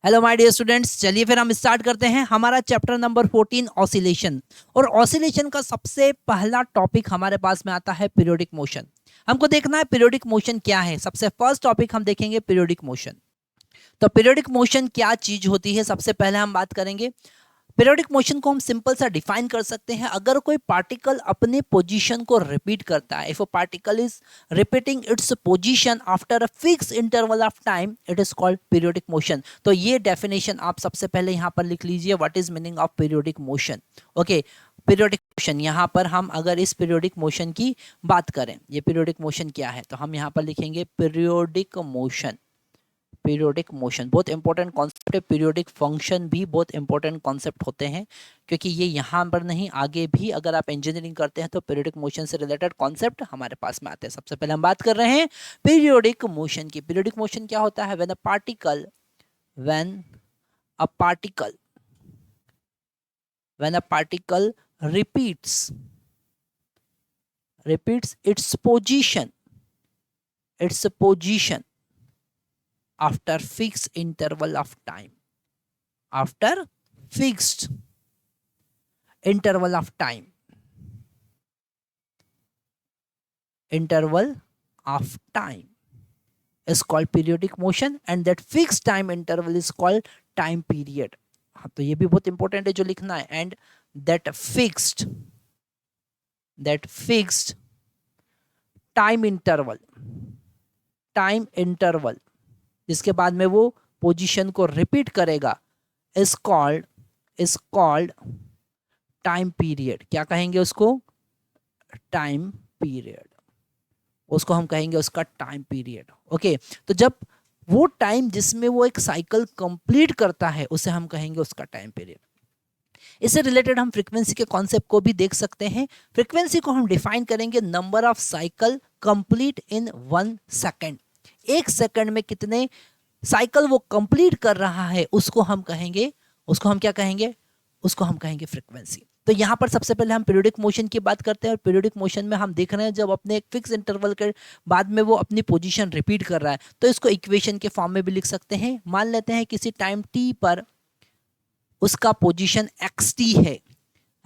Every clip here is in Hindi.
हेलो माय डियर स्टूडेंट्स, चलिए फिर हम स्टार्ट करते हैं हमारा चैप्टर नंबर 14 ऑसिलेशन। और ऑसिलेशन का सबसे पहला टॉपिक हमारे पास में आता है पीरियोडिक मोशन। हमको देखना है पीरियोडिक मोशन क्या है। सबसे फर्स्ट टॉपिक हम देखेंगे पीरियोडिक मोशन। तो पीरियोडिक मोशन क्या चीज होती है, सबसे पहले हम बात करेंगे। पीरियोडिक मोशन को हम सिंपल सा डिफाइन कर सकते हैं। अगर कोई पार्टिकल अपने पोजीशन को रिपीट करता है, if a particle is repeating its position after a fix interval of time, it is called periodic motion. तो ये डेफिनेशन आप सबसे पहले यहाँ पर लिख लीजिए, what is meaning of periodic motion. Okay, periodic motion, यहाँ पर हम अगर इस पीरियोडिक मोशन की बात करें, ये पीरियोडिक मोशन क्या है, तो हम यहाँ पर लिखेंगे पीरियोडिक मोशन। पीरियोडिक मोशन बहुत इंपॉर्टेंट कॉन्सेप्ट है। पीरियोडिक फंक्शन भी बहुत इंपॉर्टेंट कॉन्सेप्ट होते हैं, क्योंकि ये यहाँ पर नहीं, आगे भी अगर आप इंजीनियरिंग करते हैं तो पीरियोडिक मोशन से रिलेटेड कॉन्सेप्ट हमारे पास में आते हैं। सबसे पहले हम बात कर रहे हैं पीरियोडिक मोशन की। पीरियोडिक मोशन क्या होता है? When a particle when a particle repeats its position after fixed interval of time, after fixed interval of time is called periodic motion, and that fixed time interval is called time period. हाँ, तो ये भी बहुत इंपॉर्टेंट है जो लिखना है। And that fixed time interval जिसके बाद में वो पोजीशन को रिपीट करेगा is called टाइम पीरियड। क्या कहेंगे उसको? Time period. उसको हम कहेंगे उसका टाइम पीरियड। ओके, तो जब वो टाइम जिसमें वो एक साइकिल कंप्लीट करता है उसे हम कहेंगे उसका टाइम पीरियड। इससे रिलेटेड हम फ्रीक्वेंसी के कॉन्सेप्ट को भी देख सकते हैं। फ्रीक्वेंसी को हम डिफाइन करेंगे number of cycle complete in 1 second. 1 second में कितने साइकिल वो कंप्लीट कर रहा है उसको हम कहेंगे, उसको हम क्या कहेंगे? उसको हम कहेंगे फ्रीक्वेंसी। तो यहाँ पर सबसे पहले हम पीरियोडिक मोशन की बात करते हैं। और पीरियोडिक मोशन में हम देख रहे हैं जब अपने एक फिक्स इंटरवल के बाद में वो अपनी पोजीशन रिपीट कर रहा है, तो इसको इक्वेशन के फॉर्म में भी लिख सकते हैं। मान लेते हैं किसी टाइम टी पर उसका पोजीशन एक्स टी है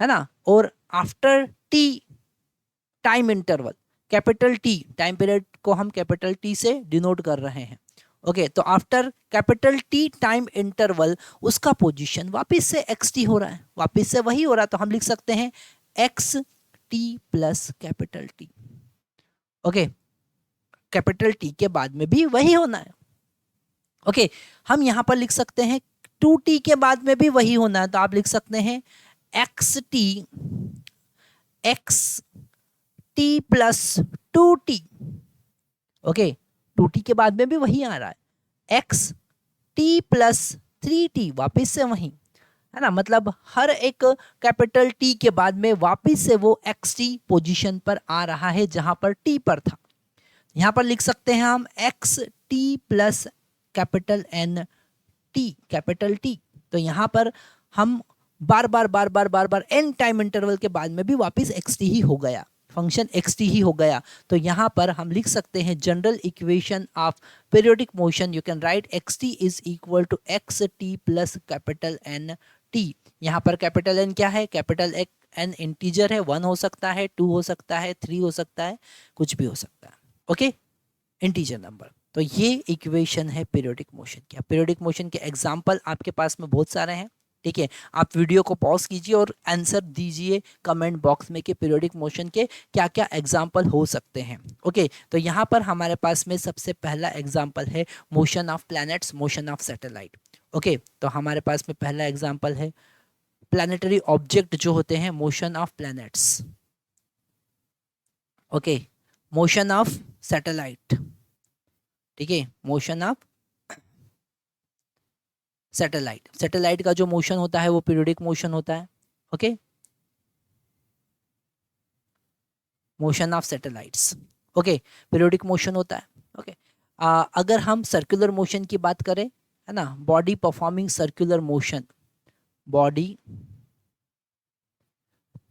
ना, और after T time interval, capital T time period को हम कैपिटल टी से डिनोट कर रहे हैं। ओके, तो after capital T time interval उसका पोजीशन वापस से एक्स टी हो रहा है, वापस से वही हो रहा है, तो हम लिख सकते हैं x T plus capital T. Okay, capital T के बाद में भी वही होना है। ओके, हम यहां पर लिख सकते हैं 2t के बाद में भी वही होना है, तो आप लिख सकते हैं x T plus 2t। Okay, 2t के बाद में भी वही आ रहा है, एक्स टी प्लस 3t, वापिस से वही है ना। मतलब हर एक कैपिटल टी के बाद में वापिस से वो एक्स टी पोजिशन पर आ रहा है जहां पर टी पर था। यहां पर लिख सकते हैं हम X T plus capital N T, capital T. तो यहां पर हम बार बार एन टाइम इंटरवल के बाद में भी वापस एक्स टी ही हो गया, फंक्शन एक्स टी ही हो गया। तो यहां पर हम लिख सकते हैं general equation of periodic motion, you can write X T is equal to X T plus capital N T. यहां पर कैपिटल एन क्या है? कैपिटल एन इंटीजर है, 1 हो सकता है, 2 हो सकता है, 3 हो सकता है, कुछ भी हो सकता है। Okay, integer number. तो ये इक्वेशन है पीरियोडिक मोशन की। पीरियोडिक मोशन के एग्जाम्पल आपके पास में बहुत सारे हैं, ठीक है। आप वीडियो को पॉज कीजिए और आंसर दीजिए कमेंट बॉक्स में कि पीरियोडिक मोशन के क्या क्या एग्जाम्पल हो सकते हैं। ओके, तो यहाँ पर हमारे पास में सबसे पहला एग्जाम्पल है motion of planets, motion of satellite. Okay, तो हमारे पास में पहला एग्जाम्पल है प्लैनेटरी ऑब्जेक्ट जो होते हैं, motion of planets. Okay, motion of satellite, ठीक है, मोशन ऑफ सैटेलाइट। सैटेलाइट का जो मोशन होता है वो पीरियोडिक मोशन होता है। Okay, motion of satellites, okay, periodic motion होता है। ओके, अगर हम सर्कुलर मोशन की बात करें, है ना, body performing circular motion, body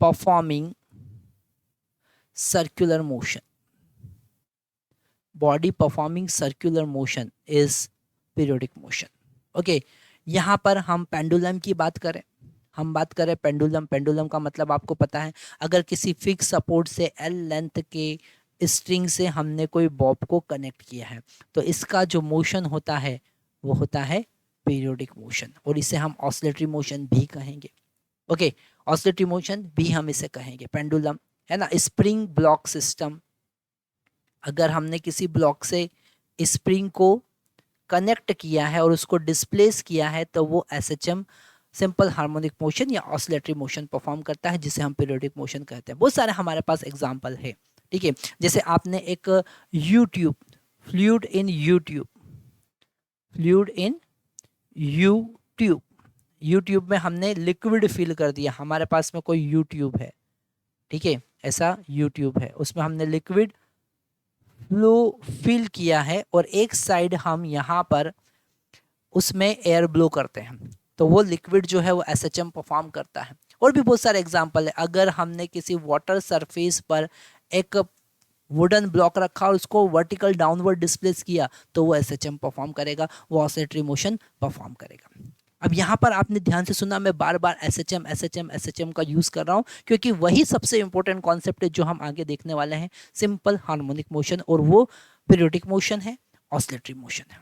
performing circular motion, body performing circular motion is periodic motion. Okay, यहाँ पर हम पेंडुलम की बात करें, हम बात करें पेंडुलम, पेंडुलम का मतलब आपको पता है, अगर किसी फिक्स सपोर्ट से एल लेंथ के स्ट्रिंग से हमने कोई बॉब को कनेक्ट किया है तो इसका जो मोशन होता है वो होता है पीरियोडिक मोशन, और इसे हम ऑसिलेटरी मोशन भी कहेंगे। ओके, ऑसिलेटरी मोशन भी हम इसे कहेंगे। पेंडुलम है ना, स्प्रिंग ब्लॉक सिस्टम, अगर हमने किसी ब्लॉक से स्प्रिंग को कनेक्ट किया है और उसको डिस्प्लेस किया है तो वो एसएचएम सिंपल हार्मोनिक मोशन या ऑसिलेटरी मोशन परफॉर्म करता है, जिसे हम पीरियोडिक मोशन कहते हैं। बहुत सारे हमारे पास एग्जांपल है, ठीक है। जैसे आपने एक YouTube, fluid in YouTube, fluid in YouTube, YouTube में हमने लिक्विड फिल कर दिया, हमारे पास में कोई यूट्यूब है, ठीक है, ऐसा यूट्यूब है, उसमें हमने लिक्विड फ्लो फिल किया है और एक साइड हम यहाँ पर उसमें एयर ब्लो करते हैं तो वो लिक्विड जो है वो एसएचएम परफॉर्म करता है। और भी बहुत सारे एग्जांपल है, अगर हमने किसी वाटर सरफेस पर एक वुडन ब्लॉक रखा और उसको वर्टिकल डाउनवर्ड डिस्प्लेस किया तो वो एसएचएम परफॉर्म करेगा, वो ऑसिलेटरी मोशन परफॉर्म करेगा। अब यहाँ पर आपने ध्यान से सुना, मैं बार बार एसएचएम एसएचएम एसएचएम का यूज कर रहा हूँ क्योंकि वही सबसे इंपॉर्टेंट कॉन्सेप्ट है जो हम आगे देखने वाले हैं, सिंपल हार्मोनिक मोशन, और वो पीरियोडिक मोशन है, ऑसिलेटरी मोशन है।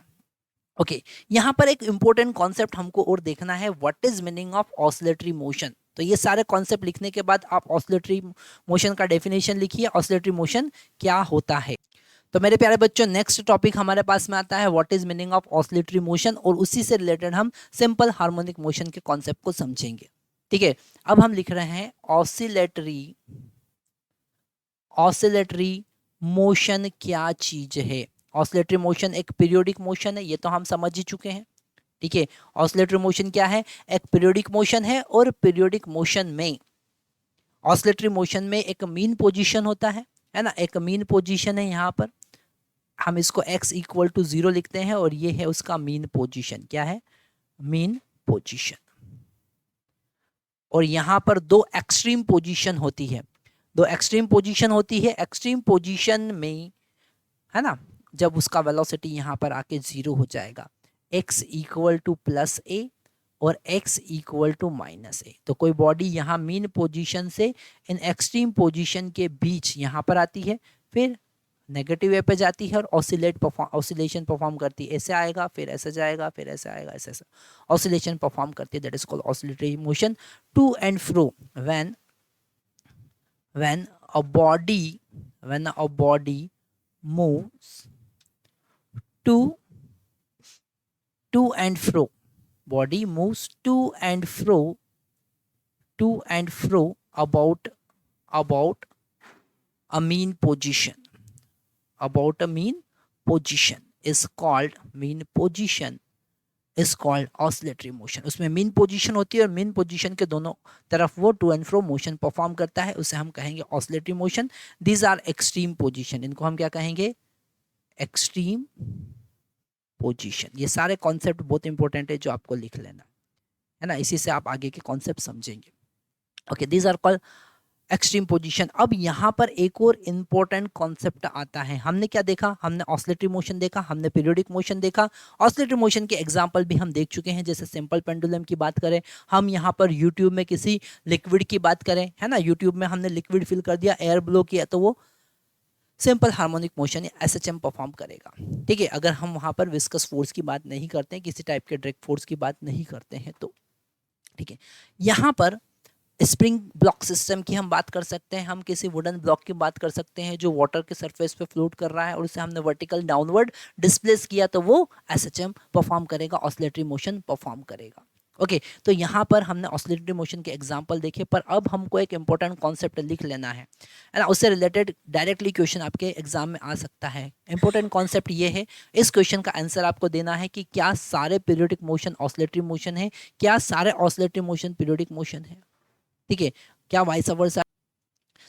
ओके, यहाँ पर एक इंपॉर्टेंट कॉन्सेप्ट हमको और देखना है, what is meaning of oscillatory motion. तो ये सारे कॉन्सेप्ट लिखने के बाद आप ऑसिलेटरी मोशन का डेफिनेशन लिखिए, ऑसिलेटरी मोशन क्या होता है। तो मेरे प्यारे बच्चों, नेक्स्ट टॉपिक हमारे पास में आता है what is meaning of oscillatory motion, और उसी से रिलेटेड हम सिंपल हार्मोनिक मोशन के कॉन्सेप्ट को समझेंगे, ठीक है। अब हम लिख रहे हैं ऑसिलेटरी, ऑसिलेटरी मोशन क्या चीज है। ऑसिलेटरी मोशन एक पीरियोडिक मोशन है, ये तो हम समझ ही चुके हैं, ठीक है। ऑसिलेटरी मोशन क्या है, एक पीरियोडिक मोशन है, और पीरियोडिक मोशन में, ऑसिलेटरी मोशन में एक मीन पोजीशन होता है ना, एक मीन पोजीशन है, यहाँ पर हम इसको x इक्वल टू 0 लिखते हैं और ये है उसका मीन पोजीशन, क्या है, मीन पोजीशन। और यहाँ पर दो एक्सट्रीम पोजीशन होती है, दो एक्सट्रीम पोजीशन होती है। एक्सट्रीम पोजीशन में है ना, जब उसका वेलोसिटी यहाँ पर आके 0 हो जाएगा, x इक्वल टू प्लस ए और x इक्वल टू माइनस ए, तो कोई बॉडी यहाँ मीन पोजीशन से इन एक्सट्रीम पोजीशन के बीच यहाँ पर आती है, फिर नेगेटिव वे पे जाती है और ऑसिलेशन परफॉर्म करती है, ऐसे आएगा फिर ऐसे जाएगा फिर ऐसे आएगा, ऐसे ऐसे ऑसिलेशन परफॉर्म करती है, that is called oscillatory motion. To and fro, when a body moves to and fro, body moves to and fro about a mean position, is called mean position is called oscillatory motion। उसमें मीन पोजीशन होती है और मीन पोजीशन के दोनों तरफ वो to and fro motion perform करता है, उसे हम कहेंगे oscillatory motion. These are extreme position, इनको हम क्या कहेंगे, एक्सट्रीम पोजीशन। ये सारे कॉन्सेप्ट बहुत इंपॉर्टेंट है जो आपको लिख लेना है ना, इसी से आप आगे के कॉन्सेप्ट समझेंगे। Okay, these are called extreme position. अब यहाँ पर एक और इंपॉर्टेंट कॉन्सेप्ट आता है, हमने क्या देखा, हमने ऑसिलेटरी मोशन देखा, हमने पीरियोडिक मोशन देखा। ऑसिलेटरी मोशन के एग्जांपल भी हम देख चुके हैं, जैसे सिंपल पेंडुलम की बात करें, हम यहाँ पर यूट्यूब में किसी लिक्विड की बात करें, है ना, यूट्यूब में हमने लिक्विड फिल कर दिया, एयर ब्लो किया, तो वो सिंपल हार्मोनिक मोशन या एसएचएम परफॉर्म करेगा, ठीक है। अगर हम वहाँ पर विस्कस फोर्स की बात नहीं करते हैं, किसी टाइप के डायरेक्ट फोर्स की बात नहीं करते हैं, तो ठीक है। यहाँ पर स्प्रिंग ब्लॉक सिस्टम की हम बात कर सकते हैं, हम किसी वुडन ब्लॉक की बात कर सकते हैं जो वाटर के सरफेस पे फ्लोट कर रहा है और उसे हमने वर्टिकल डाउनवर्ड डिस्प्लेस किया, तो वो एसएचएम परफॉर्म करेगा, ऑसिलेटरी मोशन परफॉर्म करेगा। ओके, तो यहाँ पर हमने ऑसिलेटरी मोशन के एग्जांपल देखे, पर अब हमको एक इंपॉर्टेंट कॉन्सेप्ट लिख लेना है ना, उससे रिलेटेड डायरेक्टली क्वेश्चन आपके एग्जाम में आ सकता है। इंपॉर्टेंट कॉन्सेप्ट ये है, इस क्वेश्चन का आंसर आपको देना है कि क्या सारे पीरियोडिक मोशन ऑसिलेटरी मोशन है, क्या सारे ऑसिलेटरी मोशन पीरियोडिक मोशन है, ठीक है, क्या वाइस वर्सा।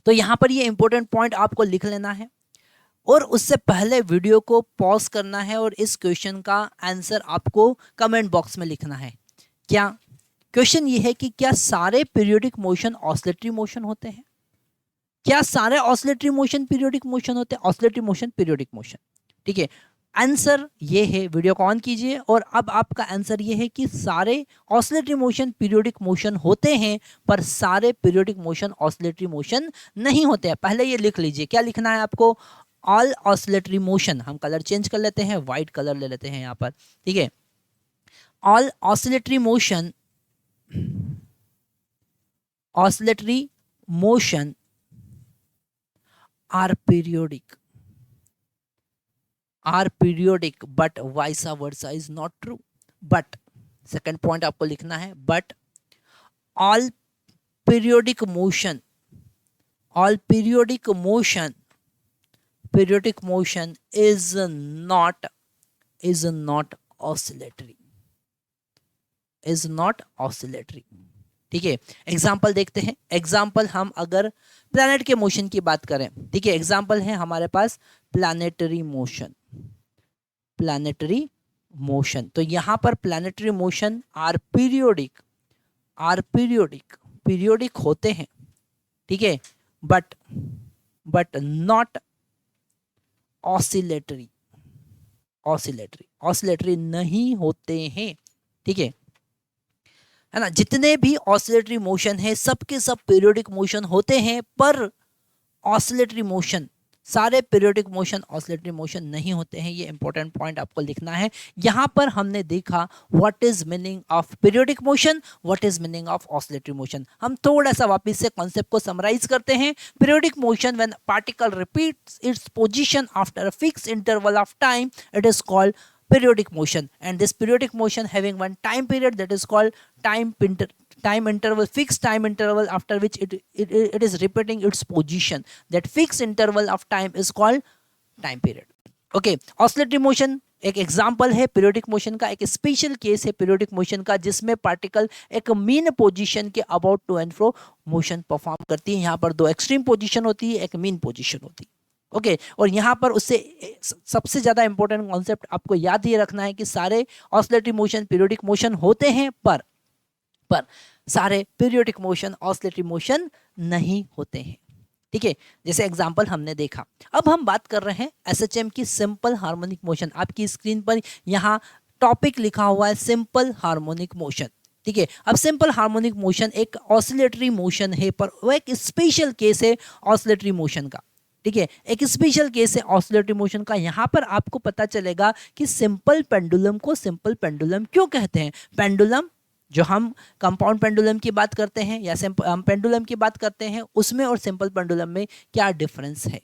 तो यहाँ पर ये इंपॉर्टेंट पॉइंट आपको लिख लेना है और उससे पहले वीडियो को पॉज करना है और इस क्वेश्चन का आंसर आपको कमेंट बॉक्स में लिखना है। क्या क्वेश्चन ये है कि क्या सारे पीरियोडिक मोशन ऑसिलेटरी मोशन होते हैं, क्या सारे ऑसिलेटरी मोशन पीरियोडिक मोशन होते हैं, ऑसिलेटरी मोशन पीरियोडिक मोशन, ठीक है। आंसर ये है, वीडियो को ऑन कीजिए, और अब आपका आंसर ये है कि सारे ऑसिलेटरी मोशन पीरियोडिक मोशन होते हैं, पर सारे पीरियोडिक मोशन ऑसिलेटरी मोशन नहीं होते हैं। पहले ये लिख लीजिए, क्या लिखना है आपको? ऑल ऑसिलेटरी मोशन, हम कलर चेंज कर लेते हैं, व्हाइट कलर ले लेते हैं यहाँ पर, ठीक है। All oscillatory motion, oscillatory motion are periodic, but vice versa is not true. But second point आपको लिखना है, but all periodic motion, all periodic motion is not oscillatory, is not oscillatory, ठीक है। एग्जाम्पल देखते हैं। एग्जाम्पल, हम अगर प्लैनेट के मोशन की बात करें, ठीक है, एग्जाम्पल है हमारे पास प्लैनेटरी मोशन, प्लैनेटरी मोशन। तो यहां पर planetary motion are periodic, periodic होते हैं, ठीक है, बट नॉट ऑसिलेटरी, ऑसिलेटरी नहीं होते हैं, ठीक है ना। जितने भी ऑसिलेटरी मोशन है सबके सब पीरियोडिक मोशन होते हैं, पर ऑसिलेटरी मोशन, सारे पीरियोडिक मोशन ऑसिलेटरी मोशन नहीं होते हैं। ये इंपॉर्टेंट पॉइंट आपको लिखना है। यहां पर हमने देखा what is meaning of periodic motion, what is meaning of oscillatory motion. हम थोड़ा सा वापस से कॉन्सेप्ट को समराइज करते हैं। Periodic motion, when particle repeats its position after a fixed interval of time, it is called periodic motion, and this periodic motion having one time period, that is called time interval, fixed time interval after which it is repeating its position. That fixed interval of time is called time period. Okay, oscillatory motion एक एग्जाम्पल है पीरियोडिक मोशन का, एक स्पेशल केस है पीरियोडिक मोशन का, जिसमें पार्टिकल एक मीन पोजीशन के about to and fro motion perform करती है। यहाँ पर दो एक्सट्रीम पोजीशन होती है, एक मीन पोजीशन होती है। ओके, और यहाँ पर उससे सबसे ज्यादा इंपॉर्टेंट कॉन्सेप्ट आपको याद ये रखना है कि सारे ऑसिलेटरी मोशन पीरियोडिक मोशन होते हैं, पर सारे पीरियोडिक मोशन ऑसिलेटरी मोशन नहीं होते हैं, ठीक है। जैसे एग्जांपल हमने देखा। अब हम बात कर रहे हैं एसएचएम की सिंपल हार्मोनिक मोशन। आपकी स्क्रीन पर यहाँ टॉपिक लिखा हुआ है सिंपल हार्मोनिक मोशन, ठीक है। अब सिंपल हार्मोनिक मोशन एक ऑसिलेटरी मोशन है, पर वो एक स्पेशल केस है ऑसिलेटरी मोशन का, ठीक है, एक स्पेशल केस है ऑसिलेटरी मोशन का। यहां पर आपको पता चलेगा कि सिंपल पेंडुलम को सिंपल पेंडुलम क्यों कहते हैं। पेंडुलम, जो हम कंपाउंड पेंडुलम की बात करते हैं या हम पेंडुलम की बात करते हैं, उसमें और सिंपल पेंडुलम में क्या डिफरेंस है।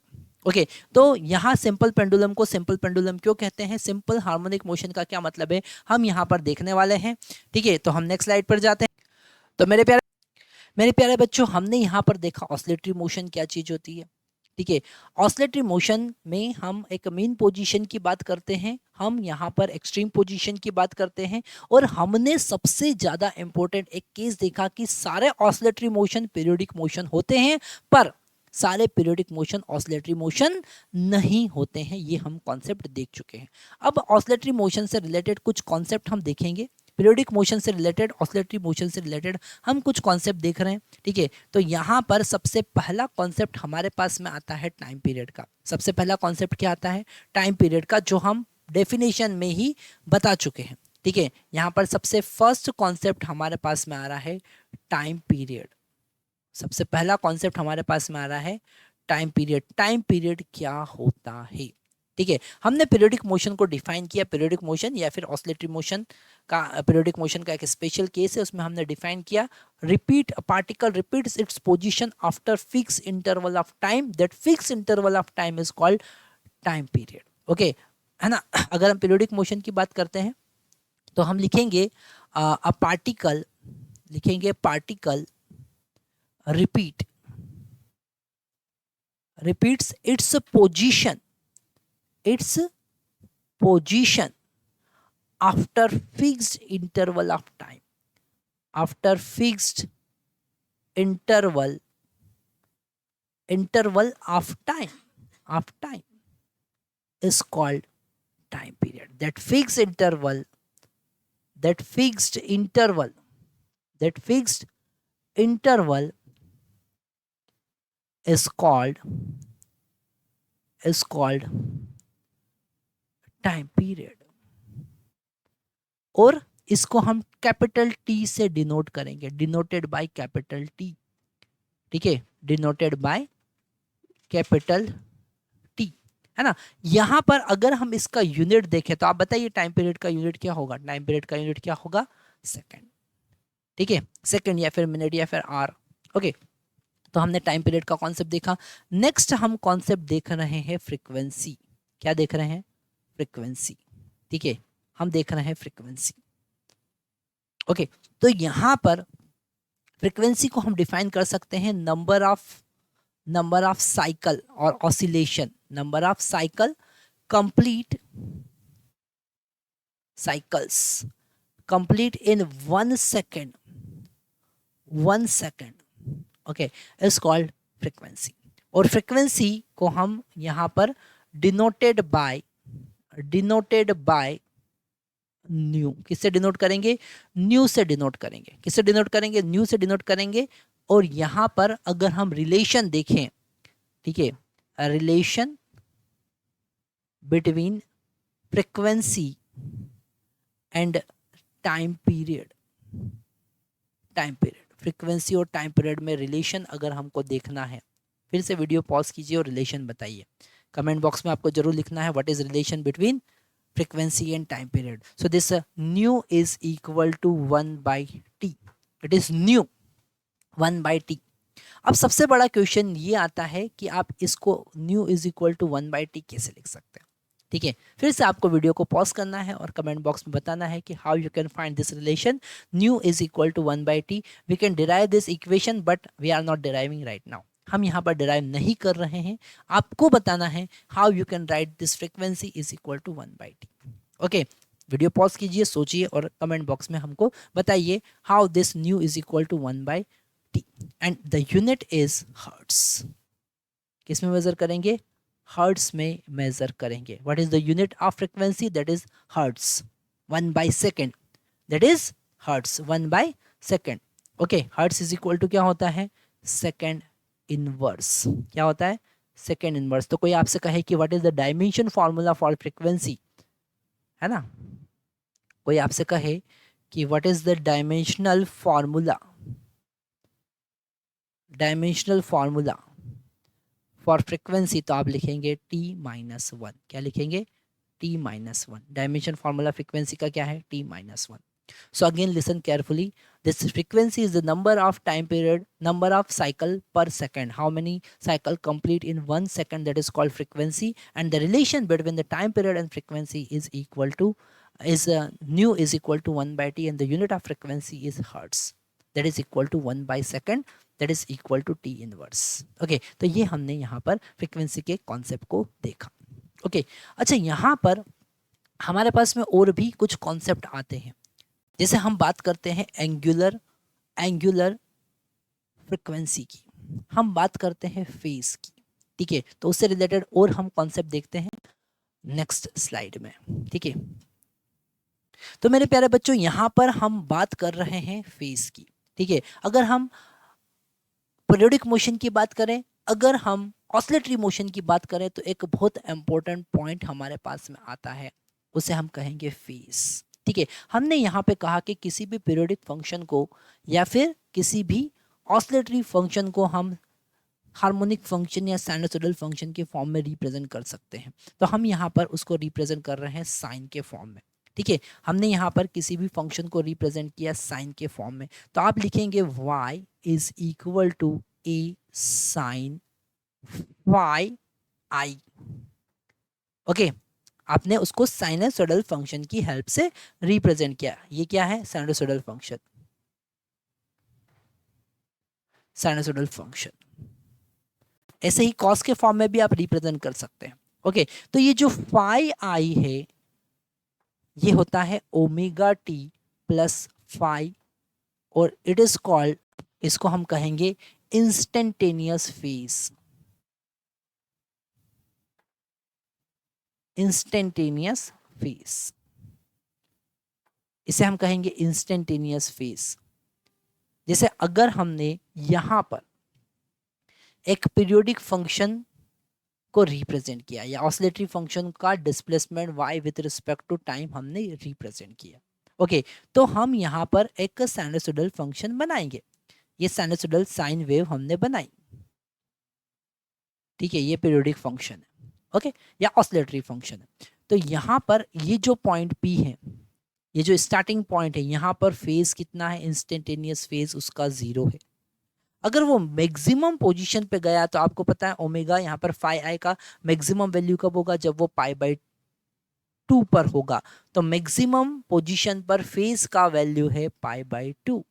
ओके, तो यहाँ सिंपल पेंडुलम को सिंपल पेंडुलम क्यों कहते हैं, सिंपल हार्मोनिक मोशन का क्या मतलब है, हम यहाँ पर देखने वाले हैं, ठीक है। तो हम नेक्स्ट स्लाइड पर जाते हैं। तो मेरे प्यारे बच्चों, हमने यहाँ पर देखा ऑसिलेटरी मोशन क्या चीज होती है, ठीक है। ऑसिलेटरी मोशन में हम एक मीन पोजीशन की बात करते हैं, हम यहाँ पर एक्सट्रीम पोजीशन की बात करते हैं, और हमने सबसे ज़्यादा इंपॉर्टेंट एक केस देखा कि सारे ऑसिलेटरी मोशन पीरियोडिक मोशन होते हैं, पर सारे पीरियोडिक मोशन ऑसिलेटरी मोशन नहीं होते हैं। ये हम कॉन्सेप्ट देख चुके हैं। अब ऑसिलेटरी मोशन से रिलेटेड कुछ कॉन्सेप्ट हम देखेंगे। पीरियोडिक मोशन से रिलेटेड, ऑसिलेटरी मोशन से रिलेटेड हम कुछ कॉन्सेप्ट देख रहे हैं, ठीक है। तो यहाँ पर सबसे पहला कॉन्सेप्ट हमारे पास में आता है टाइम पीरियड का। सबसे पहला कॉन्सेप्ट क्या आता है, टाइम पीरियड का, जो हम डेफिनेशन में ही बता चुके हैं, ठीक है। यहाँ पर सबसे फर्स्ट कॉन्सेप्ट हमारे पास में आ रहा है टाइम पीरियड। सबसे पहला कॉन्सेप्ट हमारे पास में आ रहा है टाइम पीरियड। टाइम पीरियड क्या होता है, ठीक है। हमने पीरियोडिक मोशन को डिफाइन किया। पीरियोडिक मोशन या फिर ऑसिलेटरी मोशन का, पीरियोडिक मोशन का एक स्पेशल केस है, उसमें हमने डिफाइन किया, repeat particle repeats its position after fix interval of time, that fix interval of time is called time period. Okay, है ना। अगर हम पीरियोडिक मोशन की बात करते हैं तो हम लिखेंगे अ पार्टिकल, लिखेंगे particle repeats its position after fixed interval of time, after fixed interval of time is called time period. That fixed interval is called time period, और इसको हम कैपिटल टी से डिनोट करेंगे, डिनोटेड बाय कैपिटल टी, ठीक है, डिनोटेड बाय कैपिटल टी, है ना। यहां पर अगर हम इसका यूनिट देखें तो आप बताइए टाइम पीरियड का यूनिट क्या होगा, टाइम पीरियड का यूनिट क्या होगा, सेकंड, ठीक है, सेकंड या फिर मिनट या फिर आवर। ओके, तो हमने टाइम पीरियड का कॉन्सेप्ट देखा। नेक्स्ट हम कॉन्सेप्ट देख रहे हैं फ्रीक्वेंसी। क्या देख रहे हैं, फ्रीक्वेंसी, ठीक है, हम देख रहे हैं फ्रीक्वेंसी। ओके, तो यहां पर फ्रीक्वेंसी को हम डिफाइन कर सकते हैं नंबर ऑफ साइकिल और oscillation, number of cycle, complete cycles, complete in 1 second, 1 second, okay, is called frequency. और फ्रीक्वेंसी को हम यहां पर डिनोटेड बाय न्यू, किससे डिनोट करेंगे, न्यू से डिनोट करेंगे, किससे डिनोट करेंगे, न्यू से डिनोट करेंगे। और यहां पर अगर हम रिलेशन देखें, ठीक है, relation between frequency and time period, time period, frequency और टाइम पीरियड में रिलेशन अगर हमको देखना है, फिर से वीडियो पॉज कीजिए और रिलेशन बताइए। कमेंट बॉक्स में आपको जरूर लिखना है what is relation between frequency and time period. So this nu is equal to 1 by t. It is nu 1 by t. अब सबसे बड़ा क्वेश्चन ये आता है कि आप इसको nu is equal to 1 by t कैसे लिख सकते हैं, ठीक है। फिर से आपको वीडियो को पॉज करना है और कमेंट बॉक्स में बताना है कि how you can find this relation nu is equal to 1 by t. We can derive this equation but we are not deriving right now. हम यहाँ पर डिराइव नहीं कर रहे हैं, आपको बताना है how you can write this frequency is equal to 1 by t. Okay, video pause कीजिए, सोचिए और कमेंट बॉक्स में हमको बताइए how this nu is equal to 1 by t and the unit is hertz. किस में मेजर करेंगे, हर्ट्स में मेजर करेंगे। What is the unit of frequency, that is hertz, 1 by second, that is hertz 1 by second। Okay, hertz is equal to क्या होता है, सेकेंड इनवर्स, क्या होता है, सेकेंड इनवर्स। तो कोई आपसे कहे कि what is the dimension formula for frequency, है ना, कोई आपसे कहे कि what is the dimensional formula for frequency, तो आप लिखेंगे t-1, क्या लिखेंगे, t-1। डायमेंशन फॉर्मूला फ्रीक्वेंसी का क्या है, t-1। So again listen carefully. This frequency is the number of time period, number of cycle per second. How many cycle complete in 1 second, that is called frequency. And the relation between the time period and frequency is equal to nu is equal to 1 by t, and the unit of frequency is hertz, that is equal to 1 by second, that is equal to t inverse. Okay, तो ये हमने यहाँ पर frequency के concept को देखा। Okay, अच्छा, यहाँ पर हमारे पास में और भी कुछ concept आते हैं। जैसे हम बात करते हैं एंगुलर फ्रीक्वेंसी की, हम बात करते हैं फेज की, ठीक है। तो उससे रिलेटेड और हम कॉन्सेप्ट देखते हैं नेक्स्ट स्लाइड में, ठीक है। तो मेरे प्यारे बच्चों, यहां पर हम बात कर रहे हैं फेज की, ठीक है। अगर हम पीरियोडिक मोशन की बात करें, अगर हम ऑसिलेटरी मोशन की बात करें, तो एक बहुत इंपॉर्टेंट पॉइंट हमारे पास में आता है, उसे हम कहेंगे फेज, ठीक है। हमने यहाँ पे कहा कि किसी भी पीरियोडिक फंक्शन को या फिर किसी भी ऑसिलेटरी फंक्शन को हम हार्मोनिक फंक्शन या साइनसोइडल फंक्शन के फॉर्म में रिप्रेजेंट कर सकते हैं। तो हम यहाँ पर उसको रिप्रेजेंट कर रहे हैं साइन के फॉर्म में, ठीक है। हमने यहाँ पर किसी भी फंक्शन को रिप्रेजेंट किया साइन के फॉर्म में, तो आप लिखेंगे y is equal to a sine y i। Okay, आपने उसको साइनसोइडल फंक्शन की हेल्प से रिप्रेजेंट किया। ये क्या है, साइनसोइडल फंक्शन, साइनसोइडल फंक्शन। ऐसे ही कॉस के फॉर्म में भी आप रिप्रेजेंट कर सकते हैं। ओके, तो ये जो फाई आई है, ये होता है ओमेगा टी प्लस फाई, और इट इज कॉल्ड, इसको हम कहेंगे इंस्टेंटेनियस फेज, इंस्टेंटेनियस फेज, इसे हम कहेंगे इंस्टेंटेनियस फेज। जैसे अगर हमने यहां पर एक पीरियोडिक फंक्शन को रिप्रेजेंट किया, या ऑसिलेटरी फंक्शन का displacement y with respect to time हमने रिप्रेजेंट किया। ओके, तो हम यहाँ पर एक साइनसोइडल फंक्शन बनाएंगे। ये साइनसोइडल साइन वेव हमने बनाई, ठीक है, ये पीरियोडिक फंक्शन है, ओके, या ऑसिलेटरी फंक्शन है। तो यहाँ पर ये जो पॉइंट P है, ये जो स्टार्टिंग पॉइंट है, यहाँ पर फेज कितना है, इंस्टेंटेनियस फेज उसका 0 है। अगर वो मैक्सिमम पोजीशन पे गया तो आपको पता है ओमेगा यहाँ पर फाई आई का मैक्सिमम वैल्यू कब होगा, जब वो π/2 पर होगा। तो मैक्सिमम पोजीशन पर फेज का वैल्यू है π/2।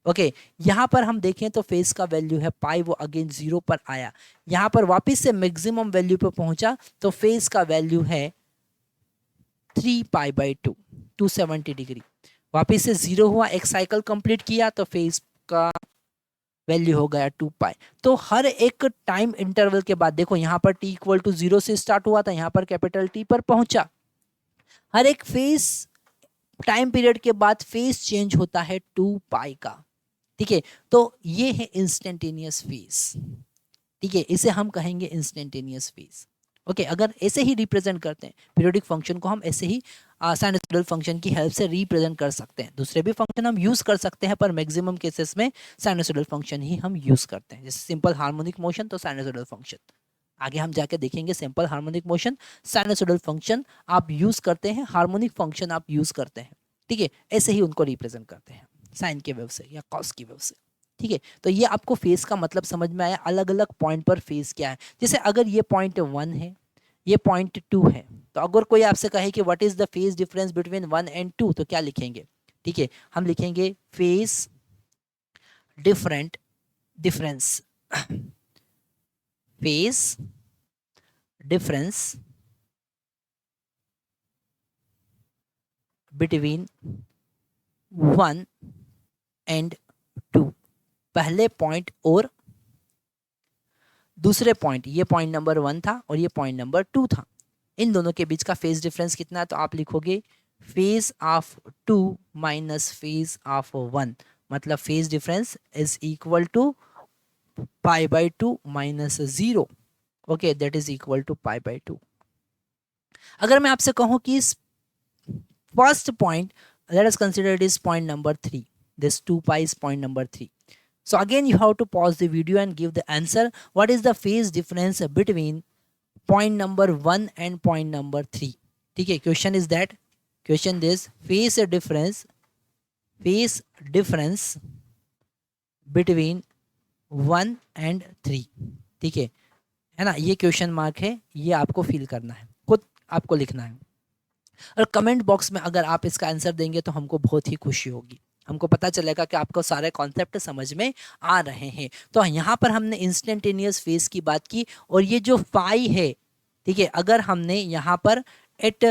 ओके, यहाँ पर हम देखें तो फेज का वैल्यू है पाई, वो अगेन 0 पर आया, यहाँ पर वापस से मैक्सिमम वैल्यू पर पहुंचा तो फेज का वैल्यू है 3π/2, 270 डिग्री। वापस से 0 हुआ, एक साइकिल कंप्लीट किया तो फेज का वैल्यू हो गया 2π। तो हर एक टाइम इंटरवल के बाद देखो, यहाँ पर t इक्वल टू 0 से स्टार्ट हुआ था, यहाँ पर कैपिटल T पर पहुंचा। हर एक फेज टाइम पीरियड के बाद फेज चेंज होता है 2π का, ठीक है। तो ये है इंस्टेंटेनियस फेज, ठीक है, इसे हम कहेंगे इंस्टेंटेनियस फेज। ओके, अगर ऐसे ही रिप्रेजेंट करते हैं पीरियोडिक फंक्शन को, हम ऐसे ही साइनसोइडल फंक्शन की हेल्प से रिप्रेजेंट कर सकते हैं। दूसरे भी फंक्शन हम यूज कर सकते हैं, पर मैक्सिमम केसेस में साइनसोइडल फंक्शन ही हम यूज करते हैं। जैसे सिंपल हार्मोनिक मोशन तो साइनसोइडल फंक्शन, आगे हम जाके देखेंगे simple harmonic motion, sinusoidal function आप यूज करते हैं, हार्मोनिक फंक्शन आप यूज करते हैं, ठीक है। ऐसे ही उनको रिप्रेजेंट करते हैं साइन के वेव से या कॉस की वेव से, ठीक है। तो ये आपको फेज का मतलब समझ में आया, अलग अलग पॉइंट पर फेज क्या है। जैसे अगर ये पॉइंट 1 है, ये पॉइंट 2 है, तो अगर कोई आपसे कहे कि what is the phase difference between 1 and 2, तो क्या लिखेंगे, ठीक है, हम लिखेंगे phase difference phase difference between 1 and 2, पहले पॉइंट और दूसरे पॉइंट, ये पॉइंट नंबर 1 था और ये पॉइंट नंबर 2 था, इन दोनों के बीच का फेज डिफरेंस कितना है, तो आप लिखोगे phase of 2 minus phase of 1, मतलब phase difference is equal to π/2 minus 0, okay, that is equal to π/2। अगर मैं आपसे कहूं कि first point, let us consider it is point number 3, this 2π is point number 3. So again you have to pause the video and give the answer. What is the phase difference between point number 1 and point number 3? ठीक है, question is that, question is phase difference between 1 and 3, ठीक है ना, ये क्वेश्चन मार्क है, ये आपको फील करना है, खुद आपको लिखना है। और कमेंट बॉक्स में अगर आप इसका आंसर देंगे तो हमको बहुत ही खुशी होगी, हमको पता चलेगा कि आपको सारे कॉन्सेप्ट समझ में आ रहे हैं। तो यहाँ पर हमने इंस्टेंटेनियस फेज की बात की, और ये जो फाई है, ठीक है, अगर हमने यहाँ पर at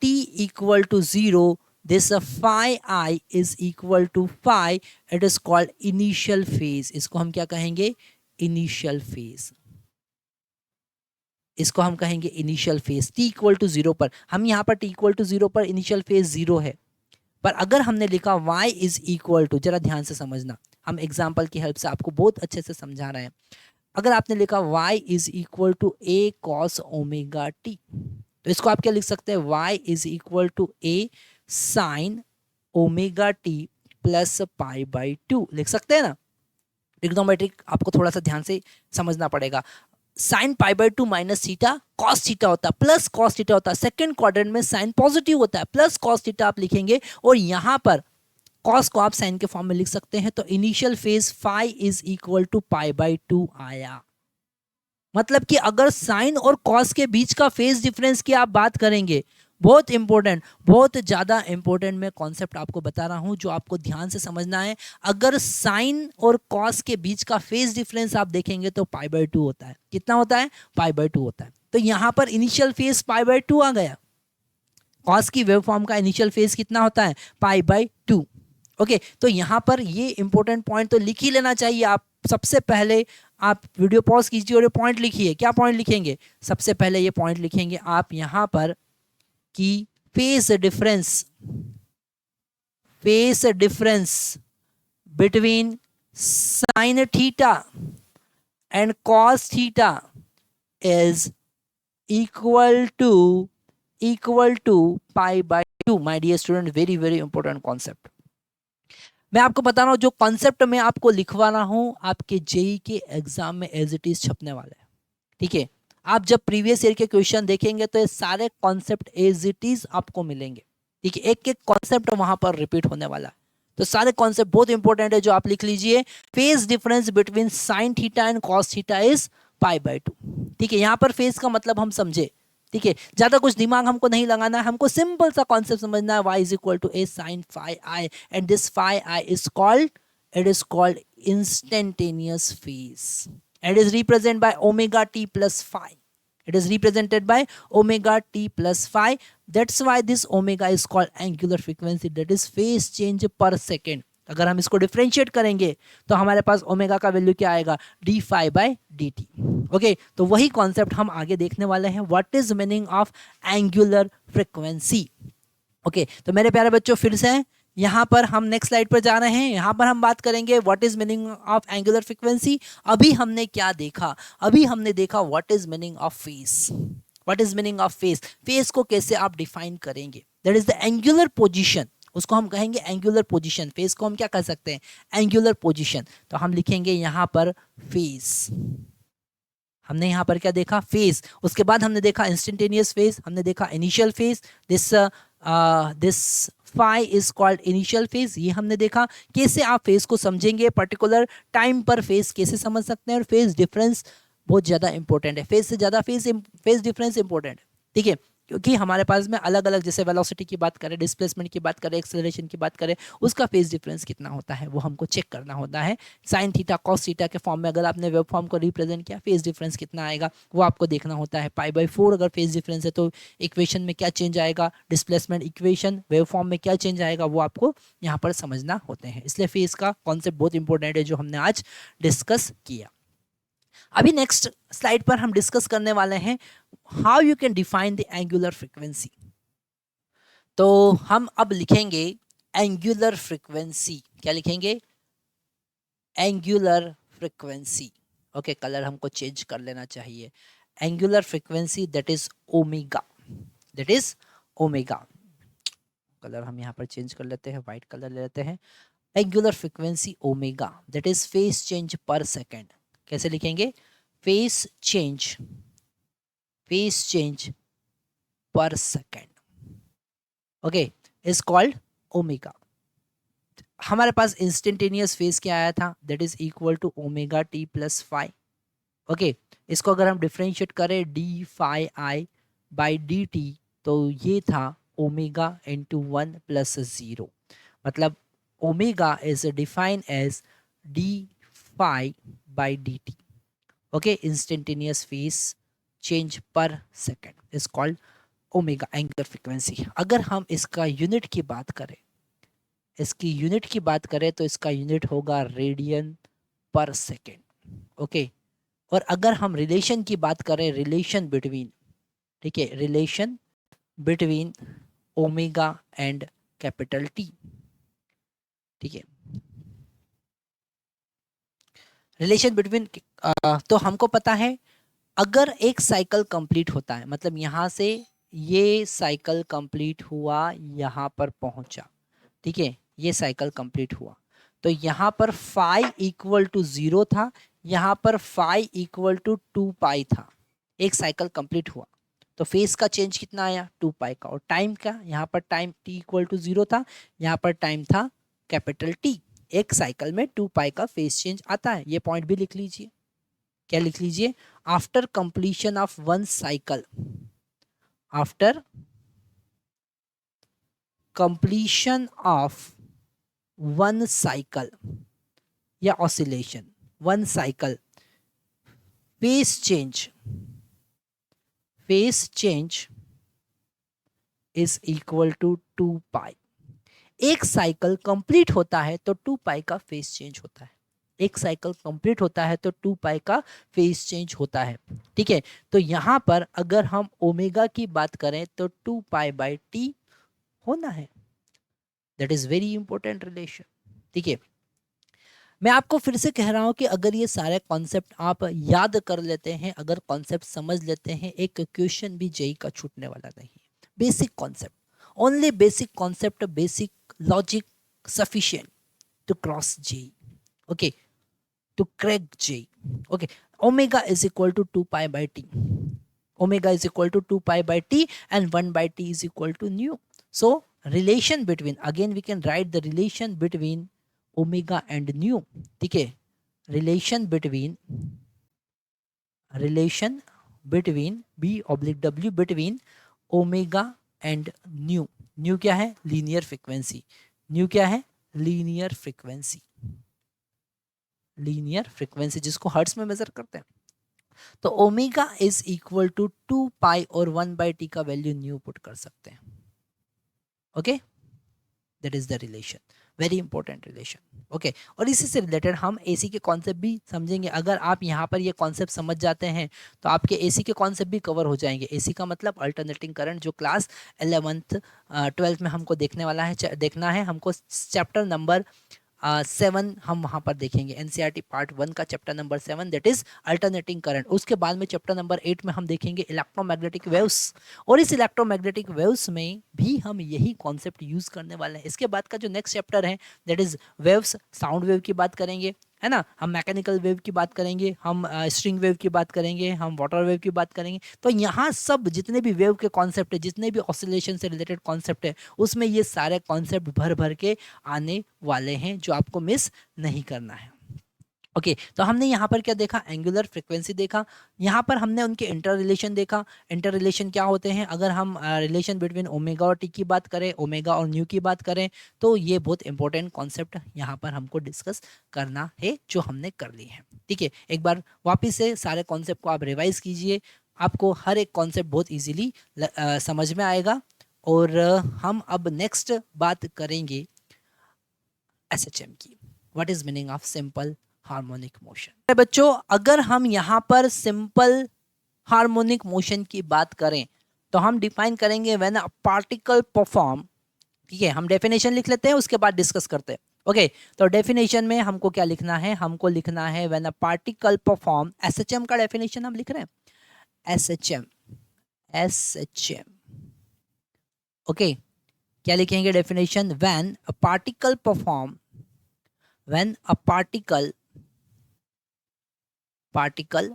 t equal to 0 this phi I is equal to phi, it is called initial phase. इसको हम क्या कहेंगे, इनिशियल फेज, इसको हम कहेंगे initial phase. t equal to 0 पर, हम यहाँ पर t इक्वल टू 0 पर इनिशियल फेज 0 है, पर अगर हमने लिखा y इज इक्वल टू, जरा ध्यान से समझना, हम एग्जाम्पल की हेल्प से आपको बहुत अच्छे से समझा रहे हैं। अगर आपने लिखा y is equal to a cos omega t, तो इसको आप क्या लिख सकते हैं, y is equal to a sin omega t plus π/2 लिख सकते हैं ना। ट्रिग्नोमेट्रिक आपको थोड़ा सा ध्यान से समझना पड़ेगा। Sine π/2 minus theta cos theta होता है, प्लस कॉस थीटा होता है, सेकंड क्वाड्रेंट में साइन पॉजिटिव होता है, प्लस कॉस थीटा आप लिखेंगे, और यहां पर कॉस को आप साइन के फॉर्म में लिख सकते हैं। तो initial phase phi is equal to π/2 आया। मतलब कि अगर साइन और कॉस के बीच का फेज डिफरेंस की आप बात करेंगे, बहुत इंपॉर्टेंट, बहुत ज्यादा इंपॉर्टेंट मैं कॉन्सेप्ट आपको बता रहा हूं जो आपको ध्यान से समझना है। अगर साइन और कॉस के बीच का फेज डिफरेंस आप देखेंगे तो π/2 होता है। कितना होता है, π/2 होता है। तो यहां पर इनिशियल फेज π/2 आ गया। कॉस की वेव फॉर्म का इनिशियल फेज कितना होता है, π/2। ओके, तो यहां पर ये इंपॉर्टेंट पॉइंट तो लिख ही लेना चाहिए। आप सबसे पहले आप वीडियो पॉज कीजिए और ये पॉइंट लिखिए। क्या पॉइंट लिखेंगे, सबसे पहले ये पॉइंट लिखेंगे आप यहां पर कि phase difference between sine theta and cos theta is equal to pi by 2. My dear student, very very important concept. मैं आपको बता रहा हूँ जो कॉन्सेप्ट मैं आपको लिखवा रहा हूँ आपके जेई के एग्जाम में एज इट इज छपने वाला है, ठीक है। आप जब प्रीवियस ईयर के क्वेश्चन देखेंगे तो ये सारे कॉन्सेप्ट एज इट इज आपको मिलेंगे, ठीक है। एक एक कॉन्सेप्ट वहां पर रिपीट होने वाला है, तो सारे कॉन्सेप्ट बहुत इंपॉर्टेंट है जो आप लिख लीजिए। Phase difference between sine theta and cos theta is pi by 2, ठीक है। यहाँ पर फेज का मतलब हम समझे, ठीक है। ज्यादा कुछ दिमाग हमको नहीं लगाना है, हमको सिंपल सा कॉन्सेप्ट समझना है। y is equal to A sine phi I and this phi I is called, it is called instantaneous phase and is represented by omega t plus phi. It is represented by omega t plus phi. That's why this omega is called angular frequency, that is phase change per second. अगर हम इसको डिफरेंशिएट करेंगे तो हमारे पास ओमेगा का वैल्यू क्या आएगा, D phi by D T. Okay, तो वही कॉन्सेप्ट हम आगे देखने वाले हैं, what is meaning of angular frequency. Okay, तो मेरे प्यारे बच्चों फिर से यहाँ पर हम नेक्स्ट स्लाइड पर जा रहे हैं। यहाँ पर हम बात करेंगे what is meaning of angular frequency. अभी हमने क्या देखा, अभी हमने देखा what is meaning of phase. What is meaning of phase, phase को कैसे आप डिफाइन करेंगे, that is the angular position, उसको हम कहेंगे एंगुलर पोजीशन। फेज को हम क्या कह सकते हैं, एंगुलर पोजीशन। तो हम लिखेंगे यहाँ पर फेज। हमने यहाँ पर क्या देखा, फेज। उसके बाद हमने देखा इंस्टेंटेनियस फेज, हमने देखा initial phase, this phi is called initial phase. ये हमने देखा कैसे आप फेज को समझेंगे, पर्टिकुलर टाइम पर फेज कैसे समझ सकते हैं। और फेज डिफरेंस बहुत ज़्यादा इंपॉर्टेंट है, फेज से ज़्यादा फेज डिफरेंस इंपॉर्टेंट है, ठीक है। क्योंकि हमारे पास में अलग अलग, जैसे वेलोसिटी की बात करें, डिस्प्लेसमेंट की बात करें, एक्सेलरेशन की बात करें, उसका फेज डिफरेंस कितना होता है वो हमको चेक करना होता है। साइन थीटा कॉस थीटा के फॉर्म में अगर आपने वेब फॉर्म को रिप्रेजेंट किया, फेज डिफरेंस कितना आएगा वो आपको देखना होता है। पाई बाई 4 अगर फेज डिफरेंस है तो इक्वेशन में क्या चेंज आएगा, डिस्प्लेसमेंट इक्वेशन वेव फॉर्म में क्या चेंज आएगा वो आपको यहाँ पर समझना होते हैं। इसलिए फेज का कॉन्सेप्ट बहुत इंपॉर्टेंट है जो हमने आज डिस्कस किया। अभी नेक्स्ट स्लाइड पर हम डिस्कस करने वाले हैं how you can define the angular frequency. तो हम अब लिखेंगे एंगुलर फ्रीक्वेंसी। क्या लिखेंगे, एंगुलर फ्रीक्वेंसी। ओके, कलर हमको चेंज कर लेना चाहिए। Angular frequency that is omega, that is omega. Colour हम यहाँ पर चेंज कर लेते हैं, व्हाइट कलर ले लेते हैं। Angular frequency omega that is phase change per second. कैसे लिखेंगे, phase change per second, okay, is called omega. हमारे पास इंस्टेंटेनियस फेज क्या आया था, that is equal to omega T plus phi. Okay, इसको अगर हम डिफरेंशिएट करें D phi I by D T तो ये था ओमेगा इंटू 1 प्लस 0। मतलब omega is defined as D phi by D T. Okay, instantaneous phase change per second is called omega, angular frequency. अगर हम इसका यूनिट की बात करें, इसकी यूनिट की बात करें तो इसका यूनिट होगा रेडियन पर सेकेंड। ओके, और अगर हम रिलेशन की बात करें, रिलेशन बिटवीन, ठीक है, relation between omega and capital T, ठीक है, रिलेशन बिटवीन, तो हमको पता है अगर एक साइकिल कंप्लीट होता है, मतलब यहाँ से ये साइकिल कंप्लीट हुआ, यहाँ पर पहुंचा, ठीक है, ये साइकिल कंप्लीट हुआ, तो यहाँ पर फाई इक्वल टू 0 था, यहाँ पर फाई इक्वल टू 2 पाई था। एक साइकिल कंप्लीट हुआ तो फेज का चेंज कितना आया, 2 पाई का। और टाइम का, यहाँ पर टाइम t इक्वल टू 0 था, यहाँ पर टाइम था कैपिटल T। एक साइकिल में 2 पाई का फेज चेंज आता है, ये पॉइंट भी लिख लीजिए। क्या लिख लीजिए, after completion of one cycle, after completion of one cycle या oscillation, one cycle, phase change is equal to 2 pi. एक साइकिल कंप्लीट होता है तो 2 पाई का फेज चेंज होता है, एक साइकिल कंप्लीट होता है तो 2 पाई का फेज चेंज होता है, ठीक है। तो यहाँ पर अगर हम ओमेगा की बात करें तो 2 पाई बाई टी होना है, that is very important relation, ठीक है। मैं आपको फिर से कह रहा हूं कि अगर ये सारे कॉन्सेप्ट आप याद कर लेते हैं, अगर कॉन्सेप्ट समझ लेते हैं, एक क्वेश्चन भी जेई का छूटने वाला नहीं है। Basic concept, only basic concept, basic logic sufficient to cross JEE, okay, to crack JEE, okay. Omega is equal to 2 pi by T, omega is equal to 2 pi by t and 1 by t is equal to nu. So relation between, again we can write the relation between omega and nu, ठीक है, relation between b oblique w between omega and nu. nu क्या है? Linear frequency. nu क्या है? लीनियर फ्रीक्वेंसी, लीनियर फ्रीक्वेंसी जिसको हर्ट्ज में मेजर करते हैं। तो ओमेगा इज इक्वल टू 2 पाई और 1 बाई टी का वैल्यू न्यू पुट कर सकते हैं, okay, that is the relation, very important relation, okay. और इसी से रिलेटेड हम एसी के कॉन्सेप्ट भी समझेंगे। अगर आप यहाँ पर ये कॉन्सेप्ट समझ जाते हैं तो आपके एसी के कॉन्सेप्ट भी कवर हो जाएंगे। एसी का मतलब अल्टरनेटिंग करंट, जो क्लास 11th 12th में हमको देखने वाला है, देखना है हमको। चैप्टर नंबर 7 हम वहाँ पर देखेंगे, एनसीईआरटी पार्ट 1 का chapter number 7, that is alternating current. उसके बाद में चैप्टर नंबर 8 में हम देखेंगे इलेक्ट्रोमैग्नेटिक वेव्स, और इस इलेक्ट्रोमैग्नेटिक वेव्स में भी हम यही कॉन्सेप्ट यूज करने वाले हैं। इसके बाद का जो नेक्स्ट चैप्टर है that is waves, sound wave की बात करेंगे, है ना, हम मैकेनिकल वेव की बात करेंगे, हम स्ट्रिंग वेव की बात करेंगे, हम वाटर वेव की बात kरेंगे। तो यहाँ सब जितने भी वेव के कॉन्सेप्ट है, जितने भी ऑसिलेशन से रिलेटेड कॉन्सेप्ट है, उसमें ये सारे कॉन्सेप्ट भर भर के आने वाले हैं, जो आपको मिस नहीं करना है, ओके। तो हमने यहाँ पर क्या देखा? एंगुलर फ्रीक्वेंसी देखा। यहाँ पर हमने उनके इंटर रिलेशन देखा। इंटर रिलेशन क्या होते हैं? अगर हम रिलेशन बिटवीन ओमेगा और टी की बात करें, ओमेगा और न्यू की बात करें, तो ये बहुत इंपॉर्टेंट कॉन्सेप्ट यहाँ पर हमको डिस्कस करना है, जो हमने कर ली है, ठीक है। एक बार वापिस से सारे कॉन्सेप्ट को आप रिवाइज कीजिए, आपको हर एक कॉन्सेप्ट बहुत ईजिली समझ में आएगा। और हम अब नेक्स्ट बात करेंगे SHM की। What is meaning of simple harmonic motion? बच्चों, अगर हम यहाँ पर सिंपल हार्मोनिक मोशन की बात करें तो हम डिफाइन करेंगे व्हेन अ पार्टिकल परफॉर्म, ठीक है, हम डेफिनेशन लिख लेते हैं, उसके बाद डिस्कस करते हैं, ओके। तो डेफिनेशन में हमको क्या लिखना है? हमको लिखना है when a particle perform, SHM का डेफिनेशन हम लिख रहे हैं, SHM, ओके। क्या लिखेंगे definition? When a particle perform, when a particle